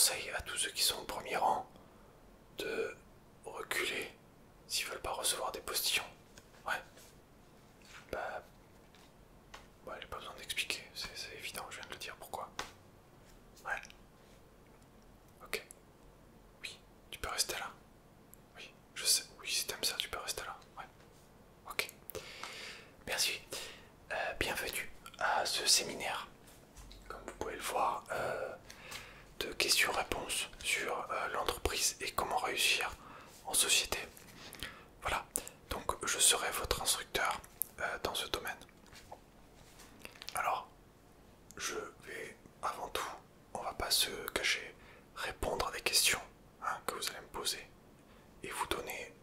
conseille à tous ceux qui sont au premier rang de reculer s'ils veulent pas recevoir des postillons. Ouais. Bah, ouais, j'ai pas besoin d'expliquer, c'est évident, je viens de le dire pourquoi. Ouais. Ok. Oui, tu peux rester là. Oui, je sais, oui, si t'aimes ça, tu peux rester là. Ouais. Ok. Merci. Bienvenue à ce séminaire. Comme vous pouvez le voir, de questions-réponses sur l'entreprise et comment réussir en société. Voilà, donc je serai votre instructeur dans ce domaine. Alors, je vais avant tout, on va pas se cacher, répondre à des questions hein, que vous allez me poser et vous donner,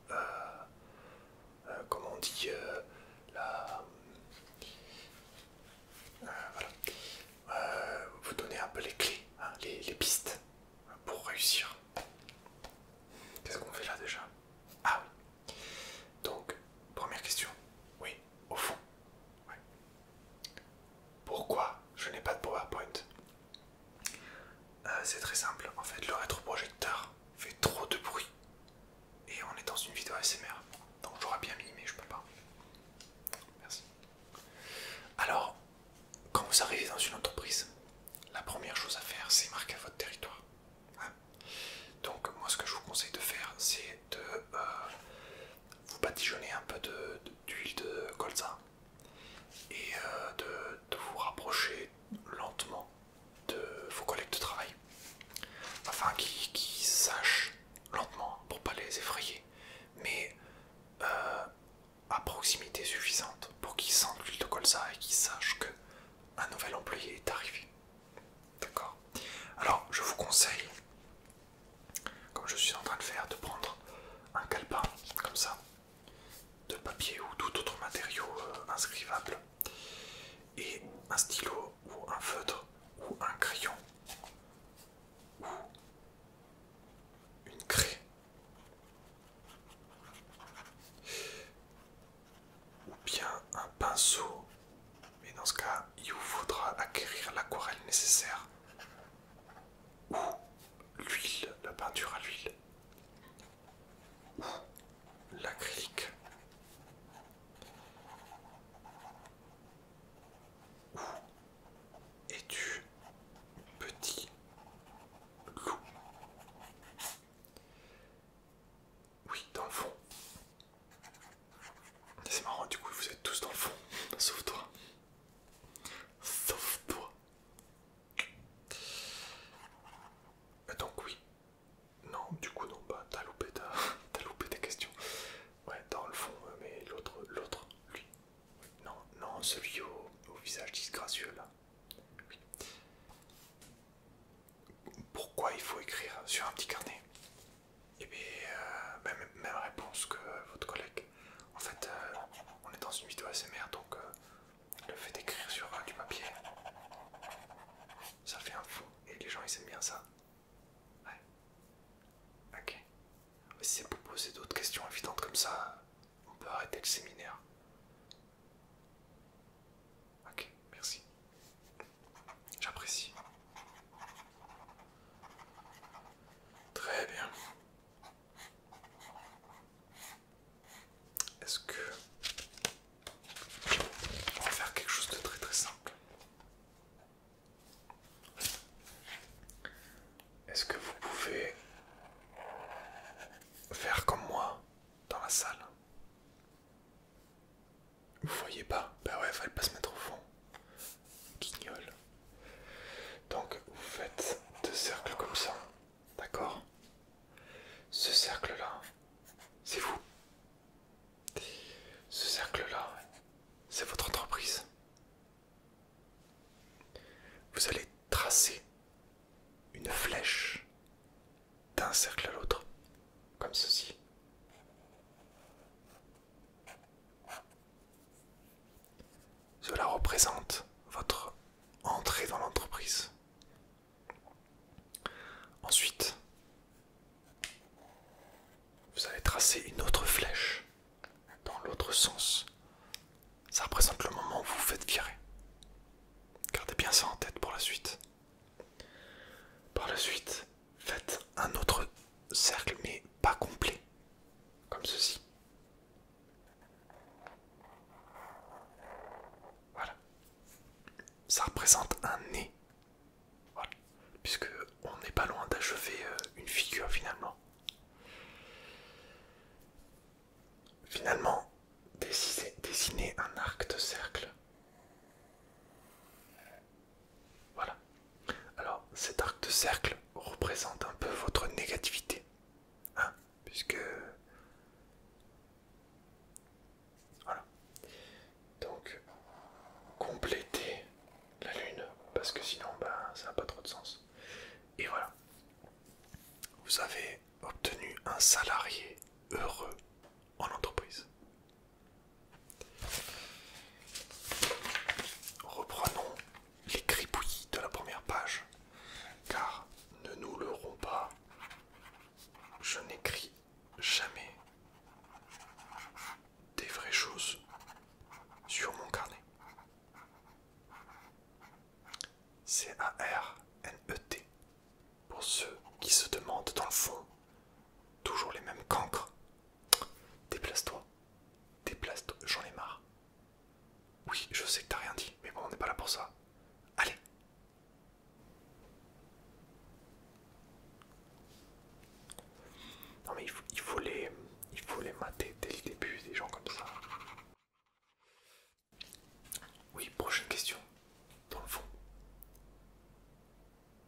comme on dit, voilà, vous donner un peu les clés, hein, les pistes pour réussir. Qu'est-ce qu'on fait là déjà? Ah oui. Donc, première question. Oui, au fond. Ouais. Pourquoi je n'ai pas de PowerPoint? C'est très simple. En fait, le rétroprojecteur fait trop de bruit. Et on est dans une vidéo ASMR. Donc j'aurais bien mis, mais je peux pas. Merci. Alors, quand vous arrivez dans une entreprise, la première chose à faire, c'est marquer votre territoire. Hein. Donc moi, ce que je vous conseille de faire, c'est de vous badigeonner un peu d'huile de colza et de vous rapprocher lentement de vos collègues de travail, afin qu'ils sachent lentement pour pas les effrayer, mais à proximité suffisante pour qu'ils sentent l'huile de colza et qu'ils sachent que un nouvel employé est arrivé. D'accord? Alors je vous conseille, comme je suis en train de faire, de prendre un calepin comme ça, de papier ou tout autre matériau inscrivable, et un stylo ou un feutre ou un crayon ou une craie ou bien un pinceau, mais dans ce cas il vous faudra acquérir l'aquarelle nécessaire ou l'huile, la peinture à l'huile ou l'acrylique et du petit loup. Oui, dans le fond. C'est marrant, du coup vous êtes tous dans le fond, sauf toi. Sauf toi. Donc oui. Non, du coup non, bah t'as loupé, t'as loupé tes questions. Ouais, dans le fond, mais l'autre, lui. Oui, non, non, celui au visage disgracieux là. Oui. Pourquoi il faut écrire sur un petit carnet? Eh bien, même réponse que votre collègue. En fait, on est dans une vidéo ASMR, donc le fait d'écrire sur du papier, ça fait un fond, et les gens ils aiment bien ça. Ouais. Ok. Si c'est pour poser d'autres questions évidentes comme ça, on peut arrêter le séminaire. Ok, merci. J'apprécie. Très bien. Est-ce que on va faire quelque chose de très très simple? Est-ce que vous pouvez faire comme moi dans la salle? Vous voyez pas? Bah ouais, fallait pas se mettre au fond. Guignol. Donc vous faites deux cercles comme ça, d'accord? Ce cercle-là, c'est vous. Ce cercle-là, c'est votre entreprise. Vous allez tracer une flèche d'un cercle à l'autre, comme ceci. Cela représente votre entrée dans l'entreprise. Ensuite, vous allez tracer une autre flèche dans l'autre sens. Ça représente le moment où vous vous faites virer. Gardez bien ça en tête pour la suite. Par la suite, ça représente un nez. Voilà. Puisque on n'est pas loin d'achever une figure finalement. Finalement, dessinez un arc de cercle. Voilà. Alors, cet arc de cercle représente un peu votre négativité. Hein, puisque... Voilà. Donc, complétez la lune, parce que sinon, ben, ça n'a pas trop de sens. Et voilà. Vous avez obtenu un salarié heureux en entreprise. Reprenons les gribouillis de la première page, car ne nous leurrons pas, je n'écris jamais des vraies choses sur mon carnet. C-A-R-N-E-T. Pour ceux qui se demandent dans le fond, toujours les mêmes cancres. Déplace-toi, déplace-toi, j'en ai marre. Oui, je sais que t'as rien dit, mais bon, on n'est pas là pour ça. Allez. Non mais il faut les mater dès le début, des gens comme ça. Oui, prochaine question. Dans le fond,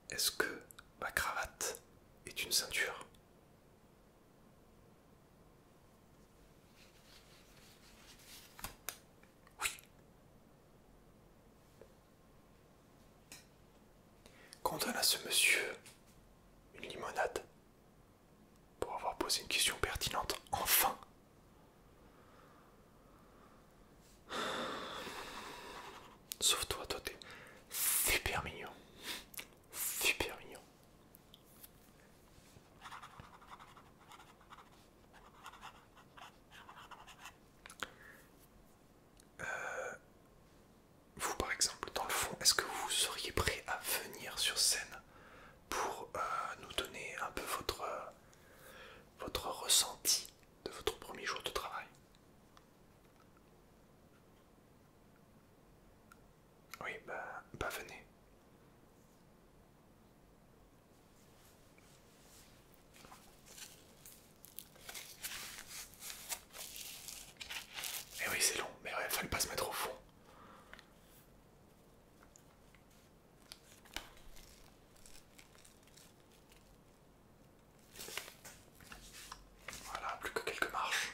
est-ce que ma cravate est une ceinture? Oui. Qu'on donne à ce monsieur une limonade pour avoir posé une question pertinente, enfin. Sauf toi, t'es super mignon. Super mignon. Vous par exemple, dans le fond, est-ce que vous seriez prêt à venir sur scène pour nous donner un peu votre ressenti de votre premier jour de travail? Oui, bah venez. Eh oui, c'est long, mais ouais, fallait pas se mettre au fond. Voilà, plus que quelques marches.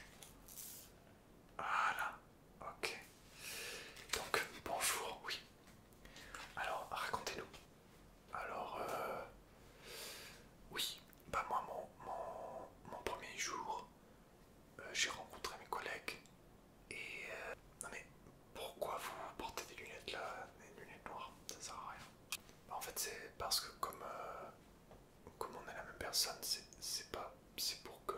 Voilà, ok. Donc, bonjour, oui. Alors, racontez-nous. Alors, oui, bah moi, mon premier jour, j'ai rencontré mes collègues et... non mais, pourquoi vous portez des lunettes là, des lunettes noires? Ça sert à rien. Bah, en fait, c'est parce que comme on est la même personne, c'est pour que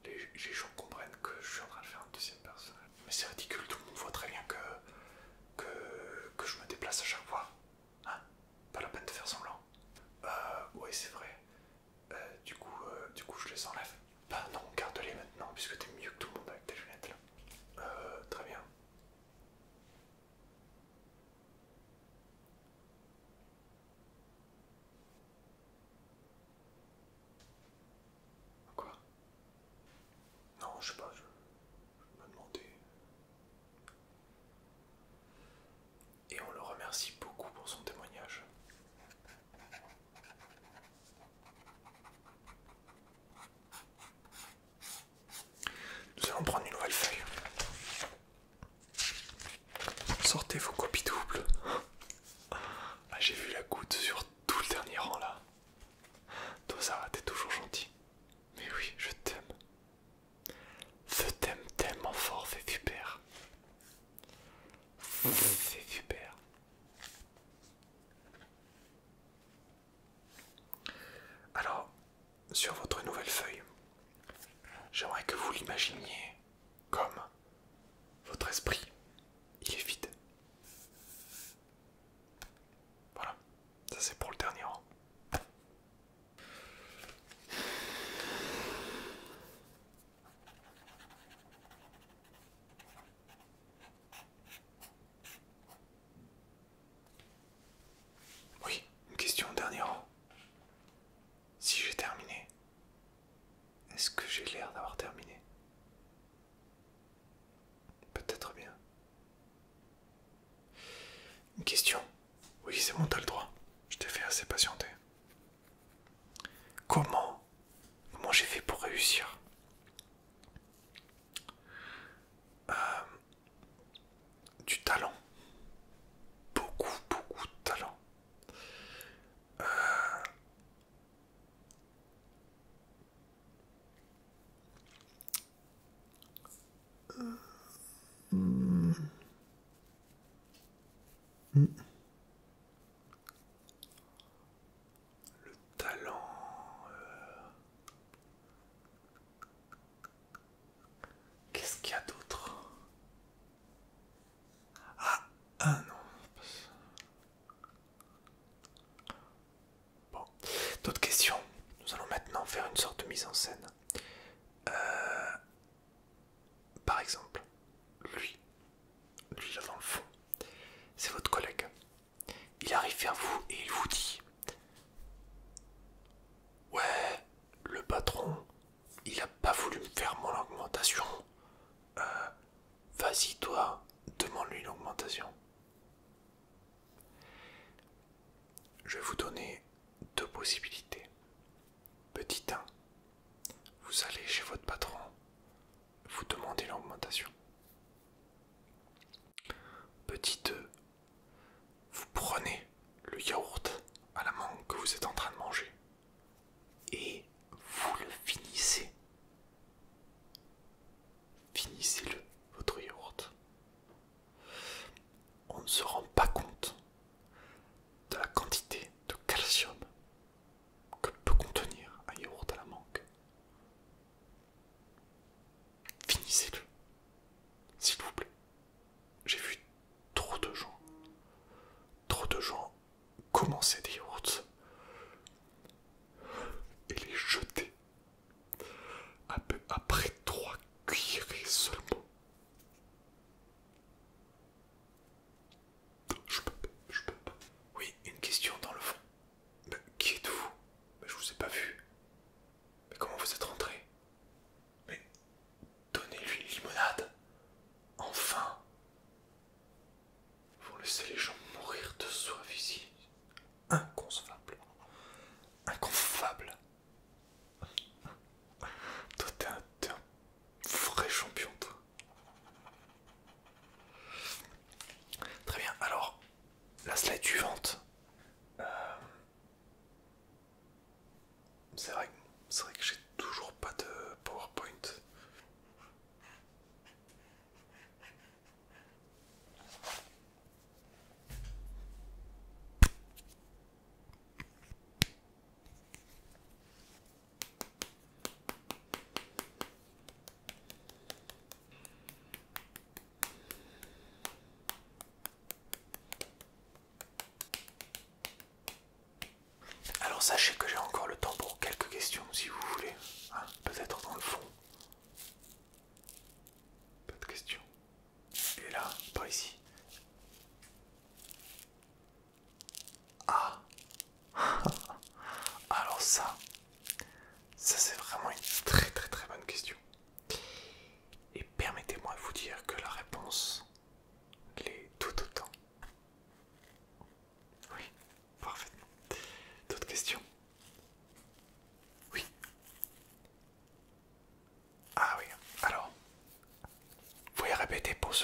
les gens comprennent que je suis en train de faire un deuxième personnage. Mais c'est ridicule, tout le monde voit très bien que je me déplace à chaque fois. Hein? Pas la peine de faire semblant. Oui, c'est vrai. Du coup, je les enlève. Bah non, garde-les maintenant, puisque t'es mieux que tout le monde avec tes lunettes là. Très bien. Quoi? Non, je sais pas, je me demandais. Et on le remercie beaucoup pour son témoignage. Nous allons prendre une nouvelle feuille. Sortez vos copies doubles. Ah, j'ai vu la goutte sur tout le dernier rang là. Toi ça va, t'es toujours gentil. Mais oui, je t'aime. Je t'aime tellement fort, c'est super. C'est super. Alors, sur votre nouvelle feuille, j'aimerais que vous l'imaginiez comme votre esprit. Il est vide. Voilà, ça c'est pour le dernier rang. question. Oui, c'est bon, t'as le droit. Je t'ai fait assez patienter. Comment j'ai fait pour réussir? Du talent. Beaucoup, beaucoup de talent. Le talent. Qu'est-ce qu'il y a d'autre? Ah non. Bon. D'autres questions. Nous allons maintenant faire une sorte de mise en scène. Par exemple, lui là dans le fond, c'est votre collègue. Il arrive vers vous et il vous dit: ouais, le patron, il a pas voulu me faire mon augmentation. Vas-y toi, demande-lui une augmentation. Je vais vous donner deux possibilités. Petit 1, vous allez chez votre patron, vous demandez l'augmentation. Petit 2, vous prenez le yaourt à la mangue que vous êtes en train de manger et vous le finissez. Finissez-le, votre yaourt. On ne se rend pas compte de la quantité de calcium que peut contenir un yaourt à la mangue. Finissez-le, s'il vous plaît. J'ai vu trop de gens commencer des yaourts et les jeter après 3 cuillerées seulement. Je peux pas. Oui, une question dans le fond. Qui êtes-vous? Je vous ai pas vu. Mais comment vous êtes rentré? Mais donnez-lui une limonade. Enfin. Vous laissez les gens mourir de soif ici. Inconcevable. Inconcevable. Toi, t'es un vrai champion, toi. Très bien, alors, la slide suivante. C'est vrai que j'ai toujours pas de PowerPoint. Alors sachez que j'ai encore le temps pour quelques questions si vous voulez. Hein, peut-être dans le fond. Pas de questions. Et là, par ici. Ah. Alors ça c'est vraiment une très très très bonne question. Et permettez-moi de vous dire que la réponse l'est tout autant. Oui, parfaitement. D'autres questions? Oui. Ah oui, alors, vous pouvez répéter pour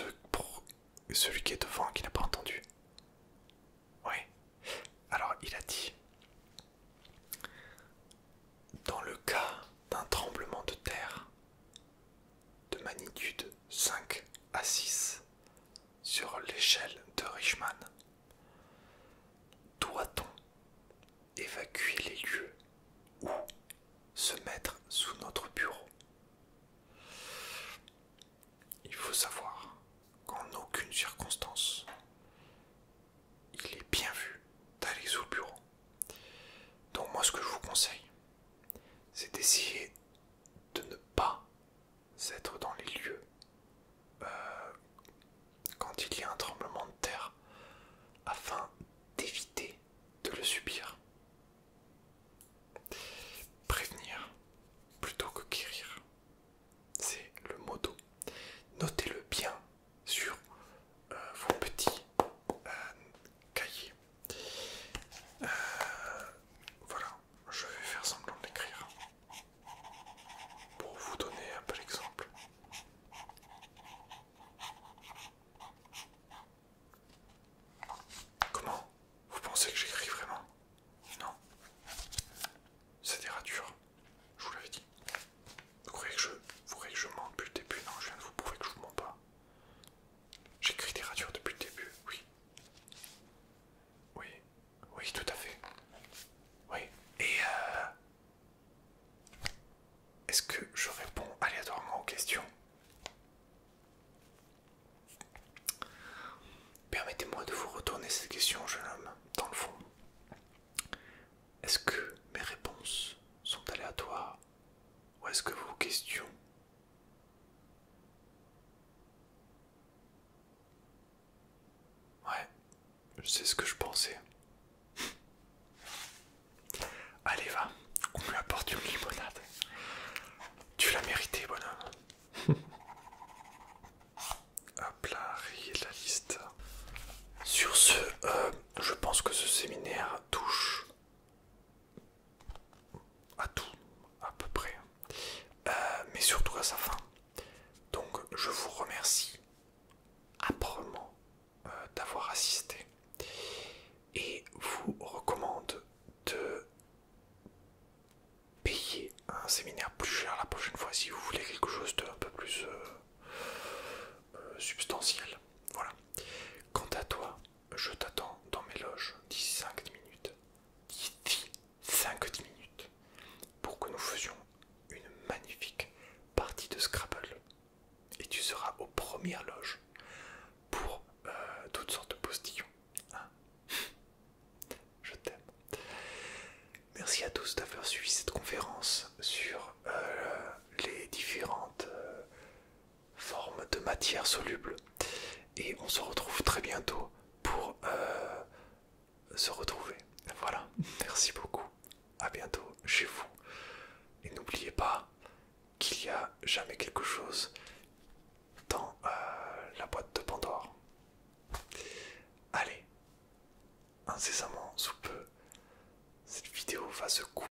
celui qui est devant et qui n'a pas entendu. Oui. Alors, il a dit: dans le cas d'un tremblement de terre de magnitude 5 à 6 sur l'échelle de Richman, doit-on évacuer les lieux ou se mettre sous notre bureau? Il faut savoir qu'en aucune circonstance pensé. Allez, va, on lui apporte une limonade. Tu l'as mérité, bonhomme. Hop là, rayer de la liste. Sur ce, je pense que ce séminaire touche à tout, à peu près. Mais surtout à sa fin. Donc, je vous remercie âprement d'avoir assisté. Et vous recommande de payer un séminaire plus cher la prochaine fois si vous voulez quelque chose de un peu plus substantiel. Voilà. Quant à toi, je t'attends dans mes loges d'ici 5-10 minutes. D'ici 5-10 minutes. Pour que nous faisions une magnifique partie de Scrabble. Et tu seras aux premières loges pour toutes sortes de postillons. Hein. Je t'aime. Merci à tous d'avoir suivi cette conférence sur les différentes formes de matière soluble. Et on se retrouve très bientôt pour se retrouver. Voilà, merci beaucoup. À bientôt chez vous. Et n'oubliez pas qu'il y a jamais quelque chose dans la boîte de Pandore. Allez, incessamment sous peu, cette vidéo va se couper.